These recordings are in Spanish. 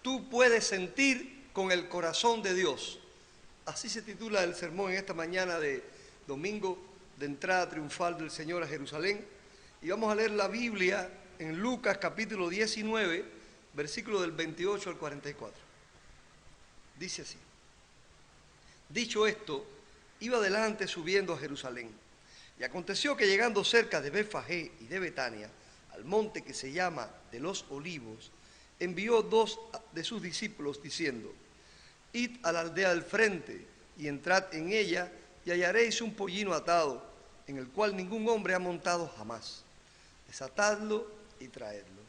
Tú puedes sentir con el corazón de Dios. Así se titula el sermón en esta mañana de domingo de entrada triunfal del Señor a Jerusalén. Y vamos a leer la Biblia en Lucas capítulo 19, versículo del 28 al 44. Dice así: dicho esto, iba adelante subiendo a Jerusalén. Y aconteció que llegando cerca de Betfagé y de Betania, al monte que se llama de los Olivos, envió dos de sus discípulos diciendo: id a la aldea del frente y entrad en ella y hallaréis un pollino atado, en el cual ningún hombre ha montado jamás. Desatadlo y traedlo.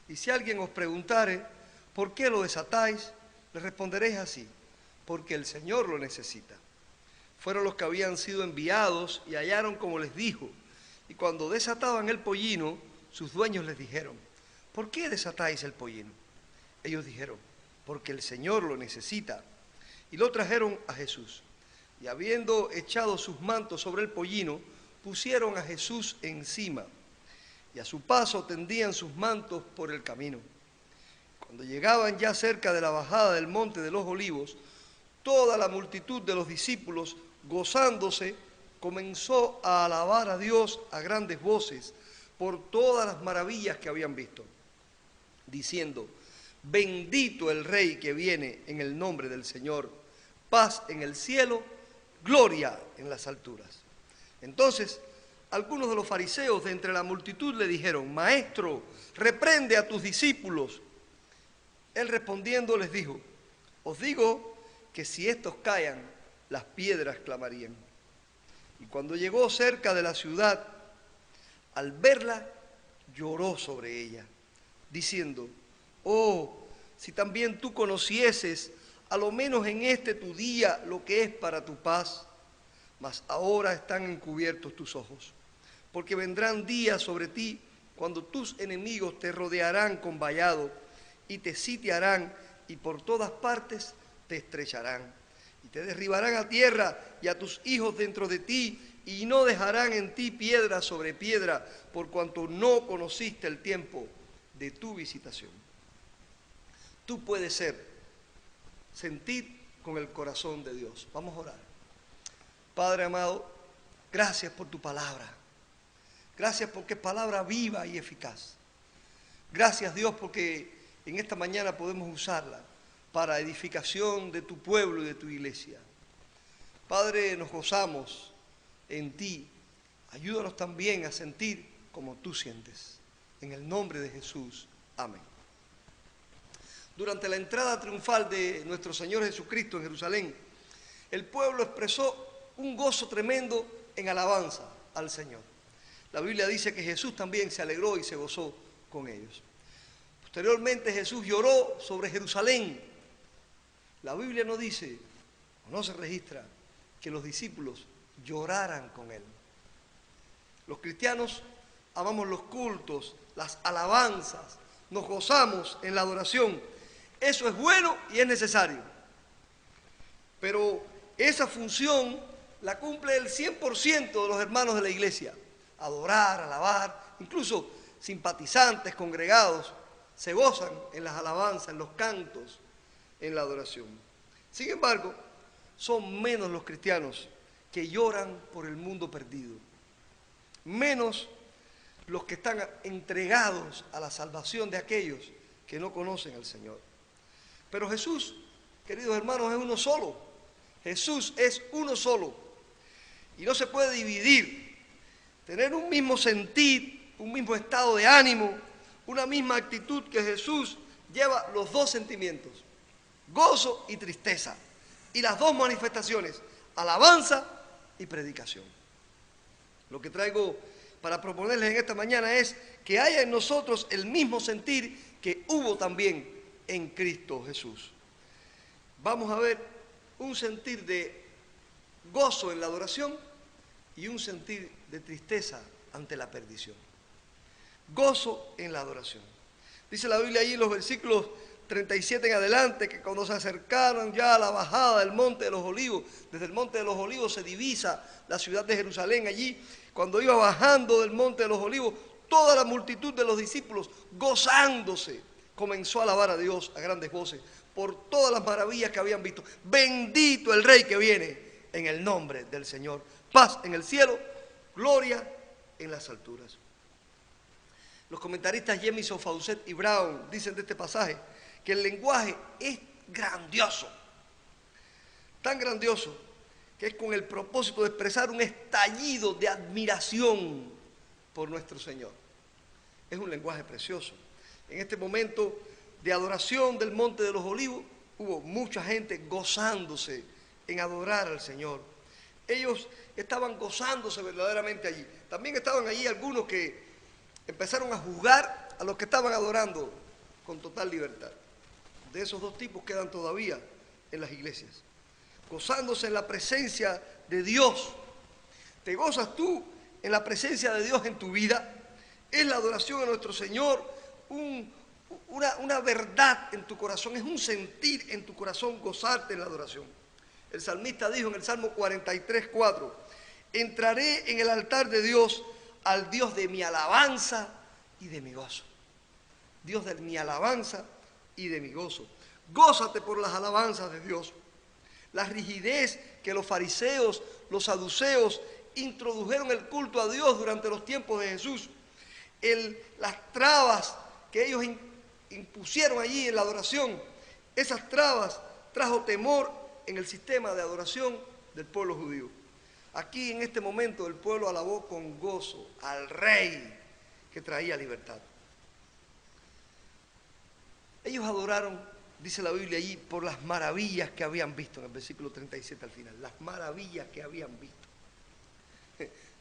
Y si alguien os preguntare, ¿por qué lo desatáis?, le responderéis así: porque el Señor lo necesita. Fueron los que habían sido enviados y hallaron como les dijo. Y cuando desataban el pollino, sus dueños les dijeron: ¿por qué desatáis el pollino? Ellos dijeron: porque el Señor lo necesita. Y lo trajeron a Jesús. Y habiendo echado sus mantos sobre el pollino, pusieron a Jesús encima. Y a su paso tendían sus mantos por el camino. Cuando llegaban ya cerca de la bajada del monte de los Olivos, toda la multitud de los discípulos, gozándose, comenzó a alabar a Dios a grandes voces por todas las maravillas que habían visto, diciendo: bendito el Rey que viene en el nombre del Señor, paz en el cielo, gloria en las alturas. Entonces, algunos de los fariseos de entre la multitud le dijeron: Maestro, reprende a tus discípulos. Él respondiendo les dijo: os digo que si estos callan, las piedras clamarían. Y cuando llegó cerca de la ciudad, al verla, lloró sobre ella, diciendo: oh, si también tú conocieses, a lo menos en este tu día, lo que es para tu paz, mas ahora están encubiertos tus ojos. Porque vendrán días sobre ti cuando tus enemigos te rodearán con vallado y te sitiarán y por todas partes te estrecharán. Y te derribarán a tierra y a tus hijos dentro de ti, y no dejarán en ti piedra sobre piedra, por cuanto no conociste el tiempo de tu visitación. Tú puedes sentir con el corazón de Dios. Vamos a orar. Padre amado, gracias por tu palabra. Gracias porque es palabra viva y eficaz. Gracias, Dios, porque en esta mañana podemos usarla para edificación de tu pueblo y de tu iglesia. Padre, nos gozamos en ti. Ayúdanos también a sentir como tú sientes. En el nombre de Jesús. Amén. Durante la entrada triunfal de nuestro Señor Jesucristo en Jerusalén, el pueblo expresó un gozo tremendo en alabanza al Señor. La Biblia dice que Jesús también se alegró y se gozó con ellos. Posteriormente Jesús lloró sobre Jerusalén. La Biblia no dice, o no se registra, que los discípulos lloraran con él. Los cristianos amamos los cultos, las alabanzas, nos gozamos en la adoración. Eso es bueno y es necesario. Pero esa función la cumple el 100% de los hermanos de la iglesia. Adorar, alabar, incluso simpatizantes, congregados, se gozan en las alabanzas, en los cantos, en la adoración. Sin embargo, son menos los cristianos que lloran por el mundo perdido. Menos los que están entregados a la salvación de aquellos que no conocen al Señor. Pero Jesús, queridos hermanos, es uno solo. Jesús es uno solo. Y no se puede dividir. Tener un mismo sentir, un mismo estado de ánimo, una misma actitud que Jesús lleva los dos sentimientos, gozo y tristeza, y las dos manifestaciones, alabanza y predicación. Lo que traigo para proponerles en esta mañana es que haya en nosotros el mismo sentir que hubo también en Cristo Jesús. Vamos a ver un sentir de gozo en la adoración y un sentir de tristeza ante la perdición. Gozo en la adoración. Dice la Biblia ahí en los versículos 37 en adelante, que cuando se acercaron ya a la bajada del Monte de los Olivos, desde el Monte de los Olivos se divisa la ciudad de Jerusalén allí, cuando iba bajando del Monte de los Olivos, toda la multitud de los discípulos gozándose comenzó a alabar a Dios a grandes voces por todas las maravillas que habían visto. Bendito el Rey que viene en el nombre del Señor. Paz en el cielo, gloria en las alturas. Los comentaristas Jamieson, Fawcett y Brown dicen de este pasaje que el lenguaje es grandioso, tan grandioso que es con el propósito de expresar un estallido de admiración por nuestro Señor. Es un lenguaje precioso. En este momento de adoración del Monte de los Olivos, hubo mucha gente gozándose en adorar al Señor. Ellos estaban gozándose verdaderamente allí. También estaban allí algunos que empezaron a juzgar a los que estaban adorando con total libertad. De esos dos tipos quedan todavía en las iglesias, gozándose en la presencia de Dios. ¿Te gozas tú en la presencia de Dios en tu vida? Es la adoración a nuestro Señor una verdad en tu corazón, es un sentir en tu corazón gozarte en la adoración. El salmista dijo en el Salmo 43:4, entraré en el altar de Dios, al Dios de mi alabanza y de mi gozo. Dios de mi alabanza y de mi gozo. Gózate por las alabanzas de Dios. La rigidez que los fariseos, los saduceos introdujeron el culto a Dios durante los tiempos de Jesús, las trabas que ellos impusieron allí en la adoración, esas trabas trajo temor en el sistema de adoración del pueblo judío. Aquí en este momento el pueblo alabó con gozo al Rey que traía libertad. Ellos adoraron, dice la Biblia allí, por las maravillas que habían visto, en el versículo 37 al final, las maravillas que habían visto.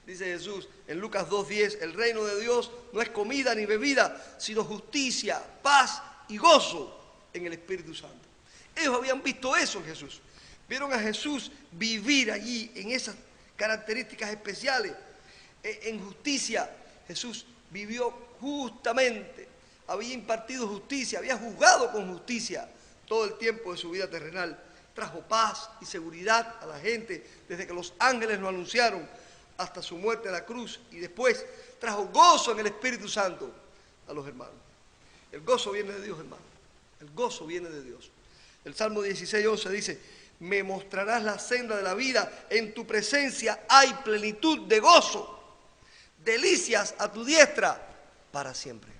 Dice Jesús en Lucas 2:10, el reino de Dios no es comida ni bebida, sino justicia, paz y gozo en el Espíritu Santo. Ellos habían visto eso en Jesús. Vieron a Jesús vivir allí en esas características especiales. En justicia, Jesús vivió justamente, había impartido justicia, había juzgado con justicia todo el tiempo de su vida terrenal. Trajo paz y seguridad a la gente desde que los ángeles lo anunciaron hasta su muerte en la cruz, y después trajo gozo en el Espíritu Santo a los hermanos. El gozo viene de Dios, hermano. El gozo viene de Dios. El Salmo 16:11 dice, me mostrarás la senda de la vida, en tu presencia hay plenitud de gozo, delicias a tu diestra para siempre.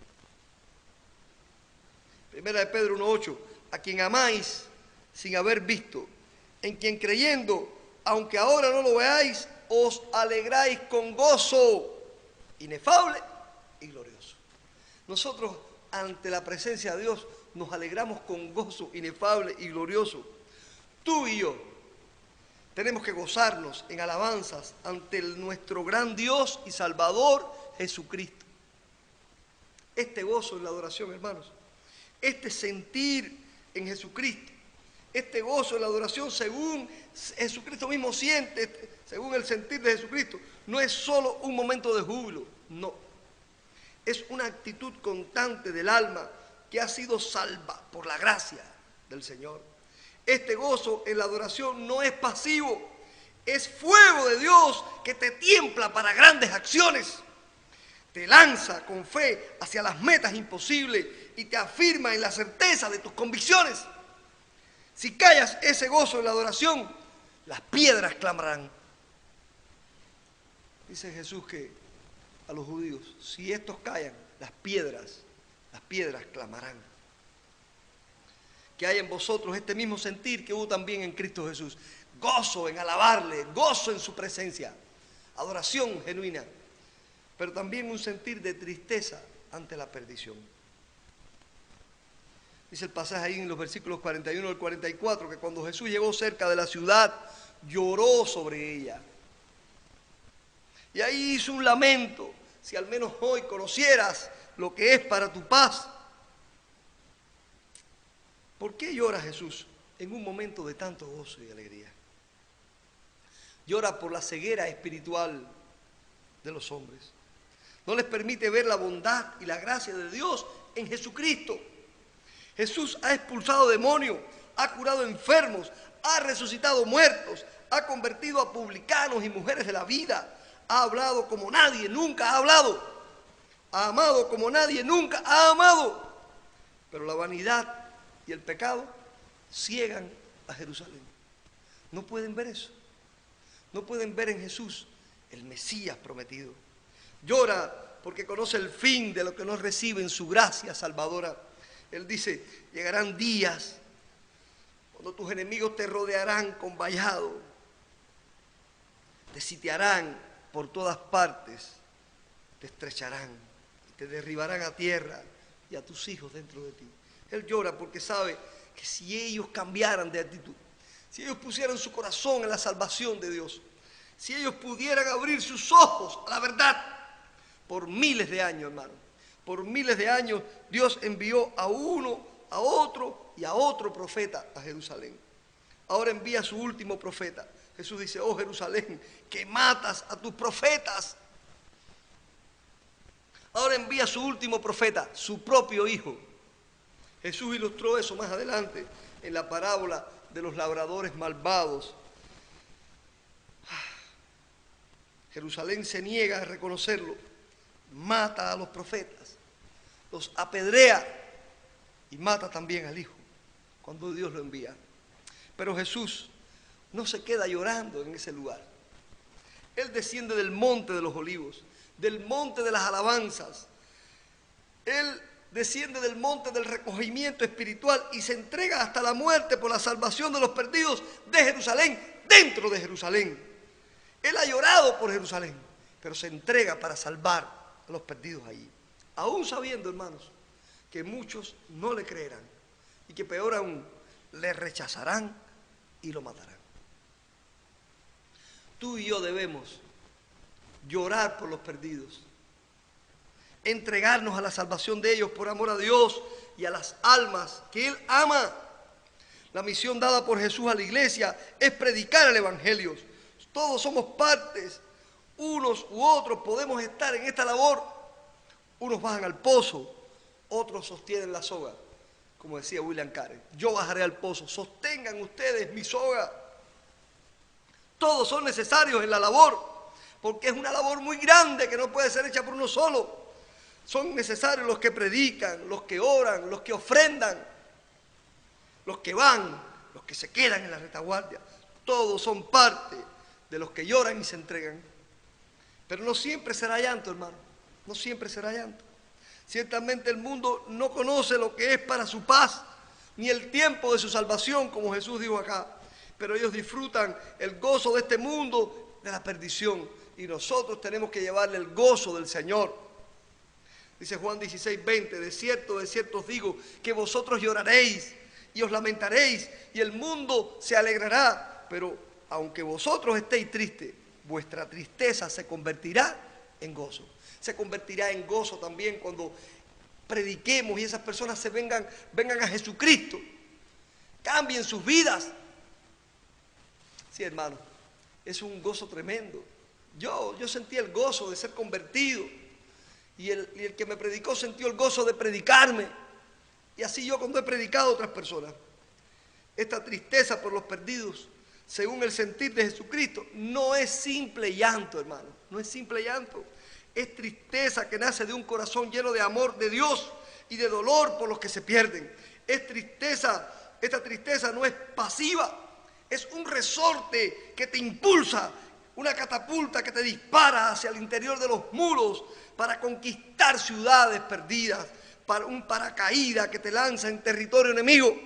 Primera de Pedro 1:8, a quien amáis sin haber visto, en quien creyendo, aunque ahora no lo veáis, os alegráis con gozo inefable y glorioso. Nosotros ante la presencia de Dios nos alegramos con gozo inefable y glorioso. Tú y yo tenemos que gozarnos en alabanzas ante nuestro gran Dios y Salvador Jesucristo. Este gozo en la adoración, hermanos, este sentir en Jesucristo, este gozo en la adoración según Jesucristo mismo siente, según el sentir de Jesucristo, no es solo un momento de júbilo, no. Es una actitud constante del alma que ha sido salva por la gracia del Señor. Este gozo en la adoración no es pasivo, es fuego de Dios que te tiempla para grandes acciones. Te lanza con fe hacia las metas imposibles y te afirma en la certeza de tus convicciones. Si callas ese gozo en la adoración, las piedras clamarán. Dice Jesús que a los judíos, si estos callan, las piedras clamarán. Que haya en vosotros este mismo sentir que hubo también en Cristo Jesús. Gozo en alabarle, gozo en su presencia, adoración genuina, pero también un sentir de tristeza ante la perdición. Dice el pasaje ahí en los versículos 41 al 44, que cuando Jesús llegó cerca de la ciudad, lloró sobre ella. Y ahí hizo un lamento, si al menos hoy conocieras lo que es para tu paz. ¿Por qué llora Jesús en un momento de tanto gozo y alegría? Llora por la ceguera espiritual de los hombres. No les permite ver la bondad y la gracia de Dios en Jesucristo. Jesús ha expulsado demonios, ha curado enfermos, ha resucitado muertos, ha convertido a publicanos y mujeres de la vida, ha hablado como nadie nunca ha hablado, ha amado como nadie nunca ha amado. Pero la vanidad y el pecado ciegan a Jerusalén. No pueden ver eso. No pueden ver en Jesús el Mesías prometido. Llora porque conoce el fin de lo que no recibe en su gracia salvadora. Él dice, llegarán días cuando tus enemigos te rodearán con vallado, te sitiarán por todas partes, te estrecharán, te derribarán a tierra y a tus hijos dentro de ti. Él llora porque sabe que si ellos cambiaran de actitud, si ellos pusieran su corazón en la salvación de Dios, si ellos pudieran abrir sus ojos a la verdad, por miles de años, hermano, por miles de años Dios envió a uno, a otro y a otro profeta a Jerusalén. Ahora envía a su último profeta. Jesús dice, oh Jerusalén, que matas a tus profetas. Ahora envía a su último profeta, su propio hijo. Jesús ilustró eso más adelante en la parábola de los labradores malvados. Jerusalén se niega a reconocerlo, mata a los profetas, los apedrea y mata también al hijo cuando Dios lo envía. Pero Jesús no se queda llorando en ese lugar. Él desciende del monte de los olivos, del monte de las alabanzas. Él desciende del monte del recogimiento espiritual y se entrega hasta la muerte por la salvación de los perdidos de Jerusalén, dentro de Jerusalén. Él ha llorado por Jerusalén, pero se entrega para salvar a los perdidos allí. Aún sabiendo, hermanos, que muchos no le creerán y que peor aún, le rechazarán y lo matarán. Tú y yo debemos llorar por los perdidos, entregarnos a la salvación de ellos por amor a Dios y a las almas que Él ama. La misión dada por Jesús a la iglesia es predicar el evangelio. Todos somos partes, unos u otros podemos estar en esta labor. Unos bajan al pozo, otros sostienen la soga, como decía William Carey. Yo bajaré al pozo, sostengan ustedes mi soga. Todos son necesarios en la labor, porque es una labor muy grande que no puede ser hecha por uno solo. Son necesarios los que predican, los que oran, los que ofrendan, los que van, los que se quedan en la retaguardia. Todos son parte de los que lloran y se entregan. Pero no siempre será llanto, hermano. No siempre será llanto. Ciertamente el mundo no conoce lo que es para su paz, ni el tiempo de su salvación, como Jesús dijo acá. Pero ellos disfrutan el gozo de este mundo, de la perdición. Y nosotros tenemos que llevarle el gozo del Señor. Dice Juan 16:20, de cierto os digo, que vosotros lloraréis y os lamentaréis, y el mundo se alegrará. Pero aunque vosotros estéis tristes, vuestra tristeza se convertirá en gozo. Se convertirá en gozo también cuando prediquemos y esas personas vengan a Jesucristo, cambien sus vidas. Sí, hermano, es un gozo tremendo. Yo sentí el gozo de ser convertido y el que me predicó sintió el gozo de predicarme. Y así yo cuando he predicado a otras personas. Esta tristeza por los perdidos, según el sentir de Jesucristo, no es simple llanto, hermano, no es simple llanto. Es tristeza que nace de un corazón lleno de amor de Dios y de dolor por los que se pierden. Es tristeza, esta tristeza no es pasiva, es un resorte que te impulsa, una catapulta que te dispara hacia el interior de los muros para conquistar ciudades perdidas, para un paracaídas que te lanza en territorio enemigo.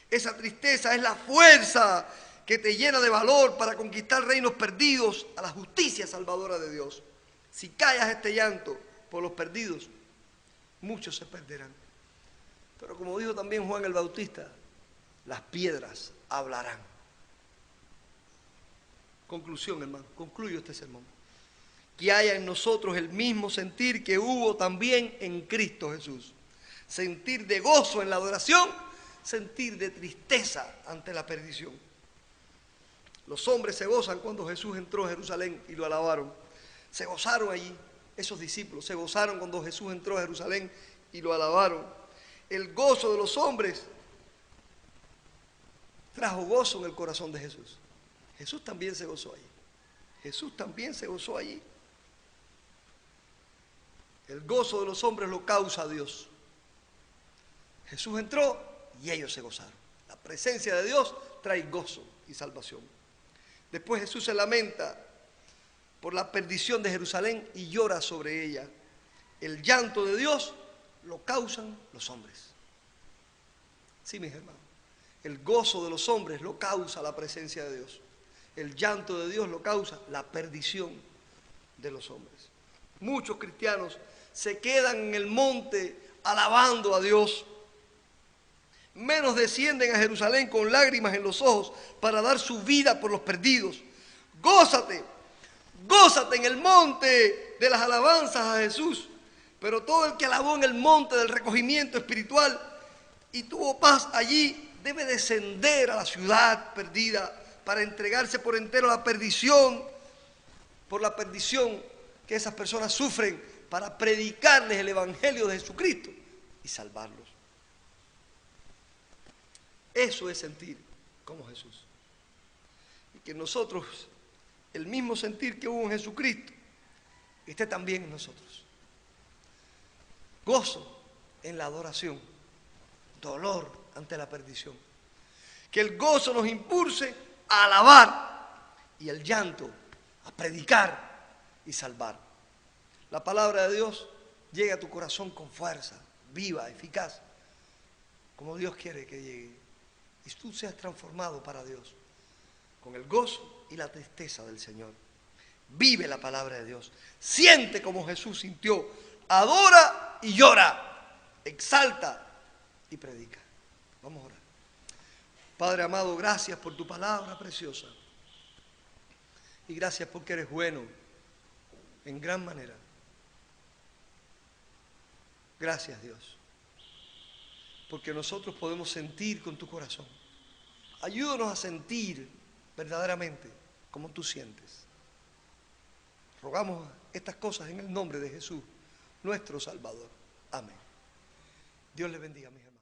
Esa tristeza es la fuerza que te llena de valor para conquistar reinos perdidos a la justicia salvadora de Dios. Si callas este llanto por los perdidos, muchos se perderán. Pero como dijo también Juan el Bautista, las piedras hablarán. Conclusión, hermano, concluyo este sermón. Que haya en nosotros el mismo sentir que hubo también en Cristo Jesús. Sentir de gozo en la adoración, sentir de tristeza ante la perdición. Los hombres se gozan cuando Jesús entró a Jerusalén y lo alabaron. Se gozaron allí, esos discípulos, se gozaron cuando Jesús entró a Jerusalén y lo alabaron. El gozo de los hombres trajo gozo en el corazón de Jesús. Jesús también se gozó allí. Jesús también se gozó allí. El gozo de los hombres lo causa Dios. Jesús entró y ellos se gozaron. La presencia de Dios trae gozo y salvación. Después Jesús se lamenta por la perdición de Jerusalén y llora sobre ella. El llanto de Dios lo causan los hombres. Sí, mis hermanos. El gozo de los hombres lo causa la presencia de Dios. El llanto de Dios lo causa la perdición de los hombres. Muchos cristianos se quedan en el monte alabando a Dios. Menos descienden a Jerusalén con lágrimas en los ojos para dar su vida por los perdidos. Gózate, gózate en el monte de las alabanzas a Jesús. Pero todo el que alabó en el monte del recogimiento espiritual y tuvo paz allí, debe descender a la ciudad perdida para entregarse por entero a la perdición, por la perdición que esas personas sufren, para predicarles el evangelio de Jesucristo y salvarlos. Eso es sentir como Jesús. Y que nosotros, el mismo sentir que hubo en Jesucristo, esté también en nosotros. Gozo en la adoración, dolor ante la perdición. Que el gozo nos impulse a alabar y el llanto a predicar y salvar. La palabra de Dios llega a tu corazón con fuerza, viva, eficaz, como Dios quiere que llegue. Y tú seas transformado para Dios con el gozo y la tristeza del Señor. Vive la palabra de Dios. Siente como Jesús sintió. Adora y llora. Exalta y predica. Vamos a orar. Padre amado, gracias por tu palabra preciosa. Y gracias porque eres bueno en gran manera. Gracias, Dios. Porque nosotros podemos sentir con tu corazón. Ayúdanos a sentir verdaderamente como tú sientes. Rogamos estas cosas en el nombre de Jesús, nuestro Salvador. Amén. Dios les bendiga, mis hermanos.